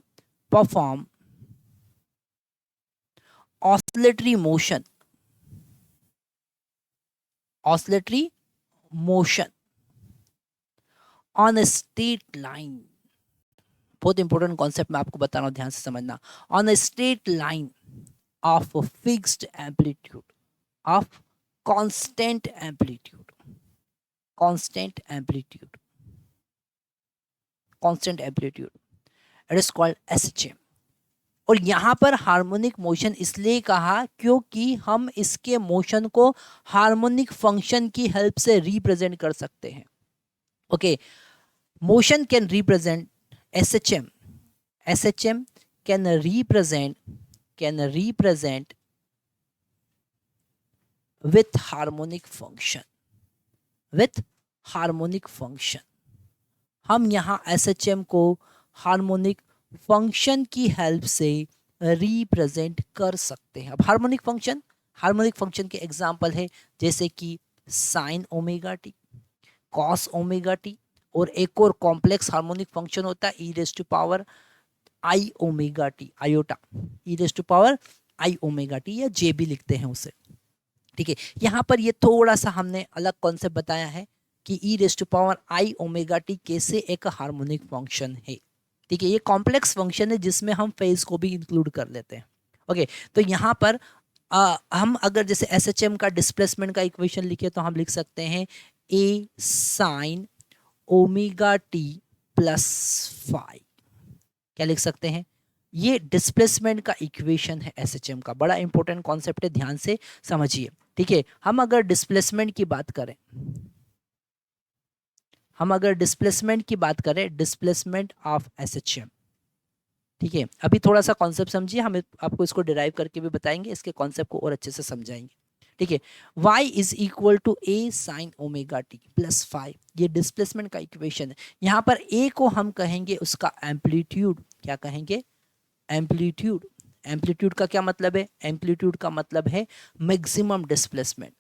perform oscillatory motion on a straight line, बहुत इंपॉर्टेंट कॉन्सेप्ट मैं आपको बता रहा हूं, ध्यान से समझना, on a straight line of a fixed amplitude, of constant amplitude, it is called SHM। और यहाँ पर हार्मोनिक मोशन इसलिए कहा क्योंकि हम इसके मोशन को हार्मोनिक फंक्शन की हेल्प से रिप्रेजेंट कर सकते हैं, okay. Motion can represent, SHM can represent with harmonic function, हम यहाँ SHM को हार्मोनिक फंक्शन की हेल्प से रिप्रेजेंट कर सकते हैं। अब हार्मोनिक फंक्शन के एग्जांपल है जैसे कि sign omega T, cos omega T, और एक और कॉम्प्लेक्स हार्मोनिक फंक्शन होता है e⁻⁻⁰ omega T, iota, e⁻⁻⁰ omega T, या जे भी लिखते हैं उसे, ठीक है। यहाँ पर ये थोड़ा सा हमने अलग कॉन्सेप्ट बताया है कि e⁻⁻⁰ ओमेगा टी कैसे एक हार्मोनिक फंक्शन है, ठीक है। ये कॉम्प्लेक्स फंक्शन है जिसमें हम फेज को भी इंक्लूड कर लेते हैं, ओके। तो यहाँ पर हम अगर जैसे SHM का डिस्प्लेसमेंट का इक्वेशन लिखे तो हम लिख सकते हैं A sine omega T plus phi, क्या लिख सकते हैं? ये डिस्प्लेसमेंट का इक्वेशन है SHM का, बड़ा इंपॉर्टेंट कॉन्सेप्ट है, ध्यान से समझिए, ठीक है। हम अगर डिस्प्लेसमेंट की बात करें, डिस्प्लेसमेंट ऑफ SHM, ठीक है। अभी थोड़ा सा कॉन्सेप्ट समझिए, हम आपको इसको डिराइव करके भी बताएंगे, इसके कॉन्सेप्ट को और अच्छे से समझाएंगे। ठीक है। y is equal to a sine omega T plus 5, ये डिस्प्लेसमेंट का इक्वेशन है। यहाँ पर a को हम कहेंगे उसका एम्पलीट्यूड, क्या कहेंगे, एम्पलीट्यूड। एम्पलीट्यूड का क्या मतलब है, एम्पलीट्यूड का मतलब है maximum displacement,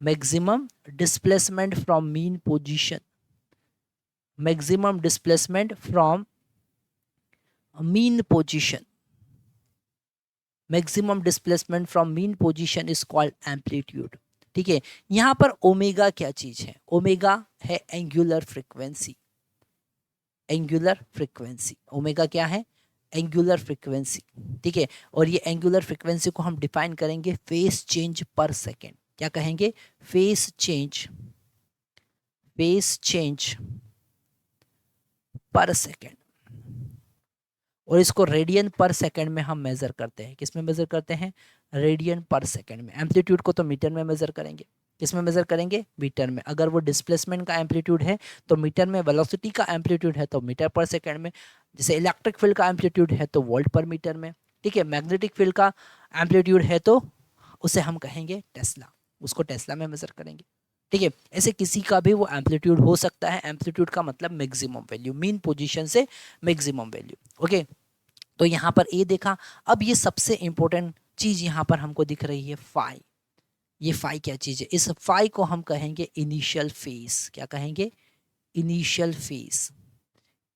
maximum displacement from mean position, maximum displacement from mean position, maximum displacement from mean position is called amplitude. ठीक है। यहां पर ओमेगा क्या चीज है, ओमेगा है angular frequency, angular frequency, omega क्या है, एंगुलर फ्रीक्वेंसी। ठीक है। और ये एंगुलर फ्रीक्वेंसी को हम डिफाइन करेंगे फेस चेंज पर सेकेंड, क्या कहेंगे, face change, face change per second. और इसको रेडियन पर सेकंड में हम मेजर करते हैं, किस में मेजर करते हैं, रेडियन पर सेकंड में। एम्पलीट्यूड को तो मीटर में मेजर करेंगे, किस में मेजर करेंगे, मीटर में। अगर वो डिस्प्लेसमेंट का एम्पलीट्यूड है तो मीटर में, वेलोसिटी का एम्पलीट्यूड है तो मीटर पर सेकंड में, जैसे इलेक्ट्रिक फील्ड का एम्पलीट्यूड है तो वोल्ट पर मीटर में। ठीक है। मैग्नेटिक फील्ड का एम्पलीट्यूड है तो उसे हम कहेंगे टेस्ला, उसको टेस्ला में मेजर करेंगे। ठीक है। ऐसे किसी का भी वो एम्पलीट्यूड हो सकता है, एम्पलीट्यूड का मतलब मैक्सिमम वैल्यू, मीन पोजीशन से मैक्सिमम वैल्यू। ओके। तो यहाँ पर ए देखा। अब ये सबसे इंपॉर्टेंट चीज यहाँ पर हमको दिख रही है फाई। ये फाई क्या चीज है, इस फाई को हम कहेंगे इनिशियल फेस, क्या कहेंगे, इनिशियल फेस,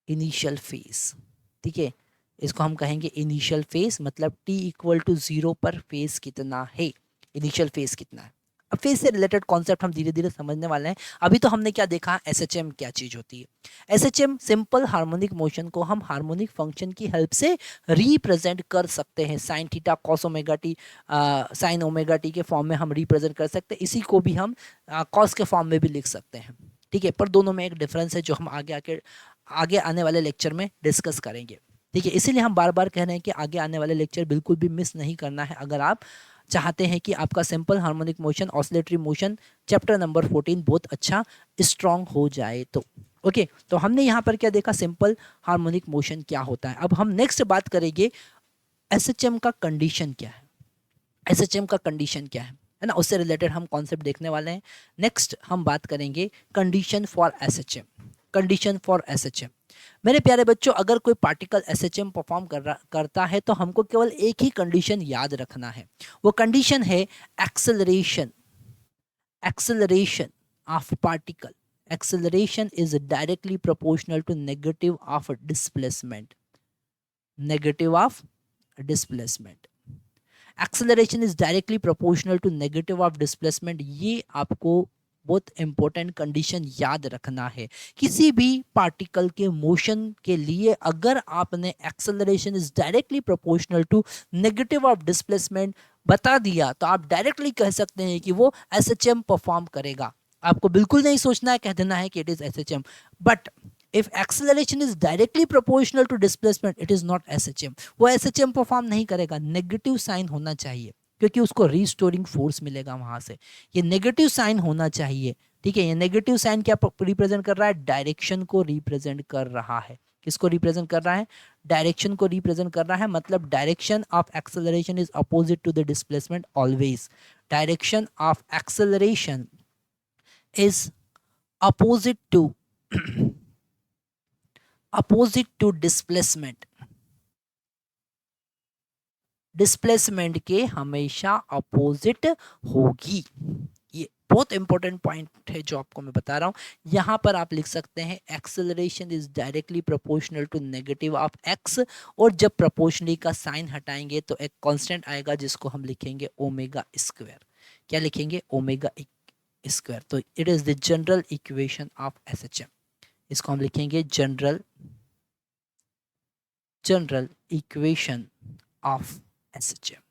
इनिशियल फेस। ठीक है। इसको हम कहेंगे इनिशियल फेस, मतलब t इक्वल टू 0 पर फेस कितना है, इनिशियल फेस कितना है। अब फेस से रिलेटेड कॉन्सेप्ट हम धीरे धीरे समझने वाले हैं। अभी तो हमने क्या देखा, एसएचएम क्या चीज होती है। एसएचएम सिंपल हार्मोनिक मोशन को हम हार्मोनिक फंक्शन की हेल्प से रिप्रेजेंट कर सकते हैं, sine theta cos omega T, sign omega T के फॉर्म में हम रिप्रेजेंट कर सकते हैं। इसी को भी हम कॉस के फॉर्म में भी लिख सकते हैं। ठीक है। पर दोनों में एक डिफरेंस है जो हम आगे आने वाले लेक्चर में डिस्कस करेंगे। ठीक है। इसीलिए हम बार बार कह रहे हैं कि आगे आने वाले लेक्चर बिल्कुल भी मिस नहीं करना है, अगर आप चाहते हैं कि आपका simple harmonic motion, oscillatory motion chapter number 14 बहुत अच्छा स्ट्रांग हो जाए तो। ओके। तो हमने यहाँ पर क्या देखा, सिंपल हार्मोनिक मोशन क्या होता है। अब हम नेक्स्ट बात करेंगे एसएचएम का कंडीशन क्या है, एसएचएम का कंडीशन क्या है ना, उससे रिलेटेड हम कॉन्सेप्ट देखने वाले हैं। नेक्स्ट हम बात करेंगे condition for SHM, condition for SHM. मेरे प्यारे बच्चों, अगर कोई पार्टिकल एसएचएम परफॉर्म करता है तो हमको केवल एक ही कंडीशन याद रखना है, वो कंडीशन है acceleration, acceleration of particle, acceleration is directly proportional to negative of displacement, negative of displacement. Acceleration is directly proportional to negative of displacement. ये आपको बहुत इंपॉर्टेंट कंडीशन याद रखना है। किसी भी पार्टिकल के मोशन के लिए अगर आपने acceleration is directly proportional to negative of displacement बता दिया तो आप डायरेक्टली कह सकते हैं कि वो एसएचएम परफॉर्म करेगा। आपको बिल्कुल नहीं सोचना है, कह देना है कि it is SHM. But if acceleration is directly proportional to displacement it is not SHM, वो SHM परफॉर्म नहीं करेगा, नेगेटिव साइन होना चाहिए क्योंकि उसको रिस्टोरिंग फोर्स मिलेगा वहां से। ये नेगेटिव साइन होना चाहिए। ठीक है। ये नेगेटिव साइन क्या रिप्रेजेंट कर रहा है, डायरेक्शन को रिप्रेजेंट कर रहा है। किसको रिप्रेजेंट कर रहा है, डायरेक्शन को रिप्रेजेंट कर रहा है। मतलब direction of acceleration is opposite to the displacement always, direction of acceleration is opposite to opposite to displacement, displacement के हमेशा अपोजिट होगी। ये बहुत इंपॉर्टेंट पॉइंट है जो आपको मैं बता रहा हूं। यहां पर आप लिख सकते हैं acceleration is directly proportional to negative of x, और जब प्रोपोर्शनली का साइन हटाएंगे तो एक कांस्टेंट आएगा जिसको हम लिखेंगे ओमेगा स्क्वायर। क्या लिखेंगे, ओमेगा स्क्वायर। तो it is the general equation of SHM. इसको हम लिखेंगे general equation of SHM,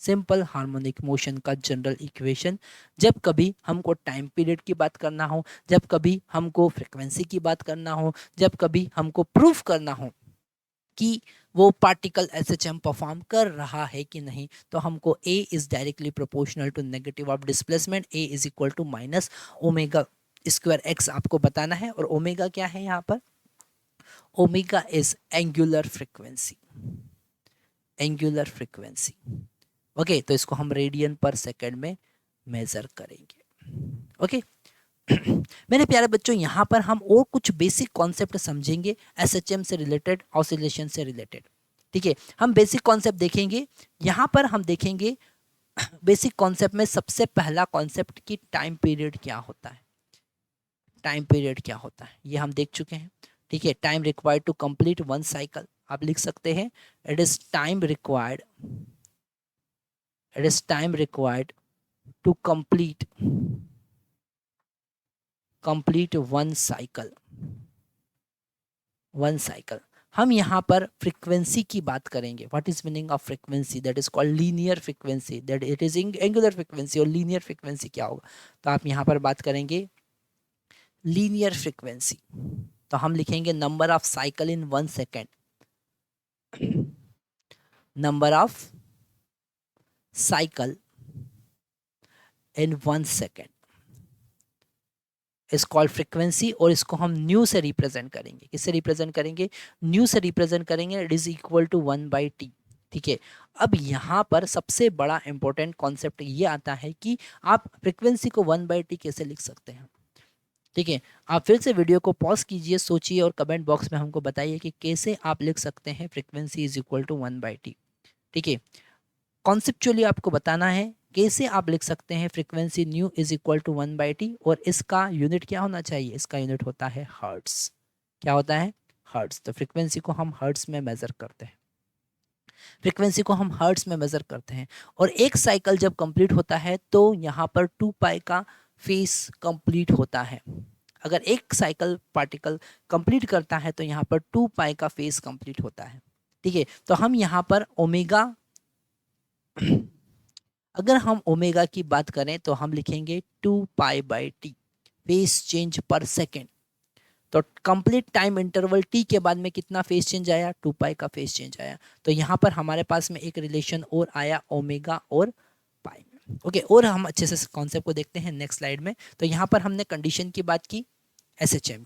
simple harmonic motion का जनरल इक्वेशन। जब कभी हमको टाइम पीरियड की बात करना हो, जब कभी हमको फ्रीक्वेंसी की बात करना हो, जब कभी हमको प्रूफ करना हो कि वो पार्टिकल एसएचएम परफॉर्म कर रहा है कि नहीं, तो हमको A is directly proportional to negative of displacement, A is equal to minus omega square x आपको बताना है। और ओमेगा क्या है यहाँ पर, omega is angular frequency, angular frequency. Okay, तो इसको हम रेडियन पर सेकेंड में मेजर करेंगे। ओके मेरे प्यारे बच्चों, यहाँ पर हम और कुछ बेसिक कॉन्सेप्ट समझेंगे एसएचएम से रिलेटेड, ऑसिलेशन से रिलेटेड। ठीक है, हम बेसिक कॉन्सेप्ट देखेंगे। यहाँ पर हम देखेंगे बेसिक कॉन्सेप्ट में सबसे पहला कॉन्सेप्ट की टाइम पीरियड क्या होता है। टाइम पीरियड क्या होता है ये हम देख चुके हैं। ठीक है, time required to complete one cycle, आप लिख सकते हैं it is time required, it is time required to complete one cycle, one cycle. हम यहाँ पर फ्रीक्वेंसी की बात करेंगे। What is meaning of frequency? That is called linear frequency, that it is angular frequency. और लीनियर फ्रीक्वेंसी क्या होगा, तो आप यहाँ पर बात करेंगे लीनियर फ्रीक्वेंसी। तो हम लिखेंगे number of cycle in 1 second, number of cycle in 1 second is called frequency. और इसको हम न्यू से रिप्रेजेंट करेंगे। किससे रिप्रेजेंट करेंगे? न्यू से रिप्रेजेंट करेंगे। It is equal to 1/t। ठीक है, अब यहाँ पर सबसे बड़ा इंपॉर्टेंट कॉन्सेप्ट ये आता है कि आप फ्रीक्वेंसी को 1/t कैसे लिख सकते हैं। ठीक है, आप फिर से वीडियो को पॉज कीजिए, सोचिए और कमेंट बॉक्स में हमको बताइए कि कैसे आप लिख सकते हैं frequency is equal to 1/t। ठीक है, कॉन्सेप्चुअली आपको बताना है कैसे आप लिख सकते हैं frequency nu is equal to 1/t। और इसका यूनिट क्या होना चाहिए? इसका यूनिट होता है हर्ट्स। क्या होता है? हर्ट्स। तो फ्रीक्वेंसी को हम हर्ट्स में मेजर करते हैं, फ्रीक्वेंसी को हम हर्ट्स में मेजर करते हैं। और एक साइकिल जब कंप्लीट होता है तो यहाँ पर 2π का फेस कंप्लीट होता है। अगर एक साइकिल पार्टिकल कंप्लीट करता है तो यहाँ पर 2π का फेस कंप्लीट होता है। ठीक है, तो हम यहाँ पर ओमेगा, अगर हम ओमेगा की बात करें तो हम लिखेंगे 2π/t, face change per second. तो कंप्लीट टाइम इंटरवल t के बाद में कितना फेस चेंज आया? 2π का फेस चेंज आया। तो यहाँ पर हमारे पास में एक रिलेशन और आया ओमेगा और पाई में। ओके, और हम अच्छे से कॉन्सेप्ट को देखते हैं नेक्स्ट स्लाइड में। तो यहाँ पर हमने कंडीशन की बात की एसएचएम,